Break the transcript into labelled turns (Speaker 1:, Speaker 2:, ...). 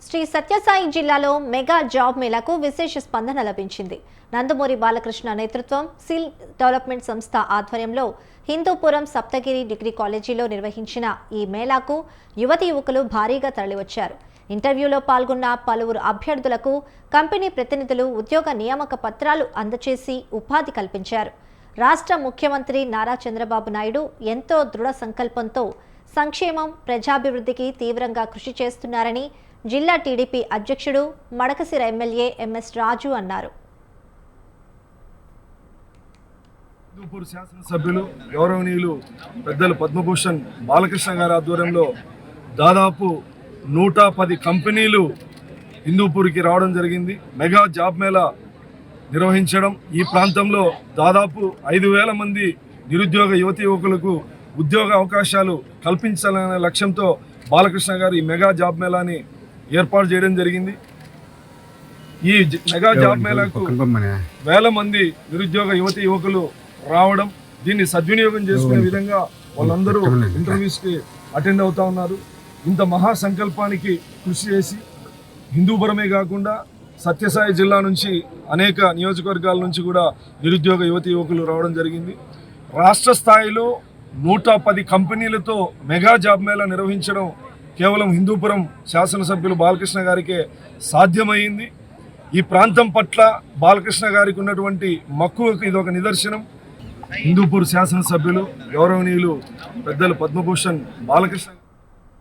Speaker 1: శ్రీ సత్యసాయి జిల్లాలో mega job మేళాకు విశేష స్పందన లభించింది. నందమూరి బాలకృష్ణ నేతృత్వం సిల్ డెవలప్మెంట్ సంస్థ ఆధ్వర్యంలో హిందూపురం సప్తగిరి డిగ్రీ కాలేజీలో నిర్వహించిన ఈ మేళాకు యువతీ యువకులు భారీగా తరలివచ్చారు. ఇంటర్వ్యూలో పాల్గొన్న పలువురు అభ్యర్థులకు కంపెనీ ప్రతినిధులు ఉద్యోగ నియామక పత్రాలు అందజేసి ఉపాధి కల్పించారు. రాష్ట్ర ముఖ్యమంత్రి నారా చంద్రబాబు నాయుడు ఎంతో దృఢ సంకల్పంతో సంక్షేమం, ప్రజాభివృద్ధికి తీవ్రంగా కృషి చేస్తున్నారని జిల్లా టీడీపీ అధ్యక్షుడు మడకశిర ఎమ్మెల్యే ఎంఎస్ రాజు అన్నారు.
Speaker 2: హిందూపూర్ శాసనసభ్యులు గౌరవనీయులు పెద్దలు పద్మభూషణ్ బాలకృష్ణ గారి ఆధ్వర్యంలో దాదాపు 110 కంపెనీలు హిందూపూర్కి రావడం జరిగింది. మెగా జాబ్ మేళా నిర్వహించడం, ఈ ప్రాంతంలో దాదాపు 5,000 మంది నిరుద్యోగ యువతి యువకులకు ఉద్యోగ అవకాశాలు కల్పించాలనే లక్ష్యంతో బాలకృష్ణ గారు ఈ మెగా జాబ్ మేళాని ఏర్పాటు చేయడం జరిగింది. ఈ మెగా జాబ్ మేళాకు వేల మంది నిరుద్యోగ యువతి యువకులు రావడం, దీన్ని సద్వినియోగం చేసుకునే విధంగా వాళ్ళందరూ ఇంటర్వ్యూస్కి అటెండ్ అవుతా ఉన్నారు. ఇంత మహా సంకల్పానికి కృషి చేసి హిందూపురమే కాకుండా సత్యసాయి జిల్లా నుంచి అనేక నియోజకవర్గాల నుంచి కూడా నిరుద్యోగ యువతి యువకులు రావడం జరిగింది. రాష్ట్ర స్థాయిలో 110 కంపెనీలతో మెగా జాబ్ మేళా నిర్వహించడం కేవలం హిందూపురం శాసనసభ్యులు బాలకృష్ణ గారికే సాధ్యమైంది. ఈ ప్రాంతం పట్ల బాలకృష్ణ గారికి ఉన్నటువంటి మక్కువకు ఇది ఒక నిదర్శనం. హిందూపూర్ శాసనసభ్యులు గౌరవనీయులు పెద్దలు పద్మభూషణ్ బాలకృష్ణ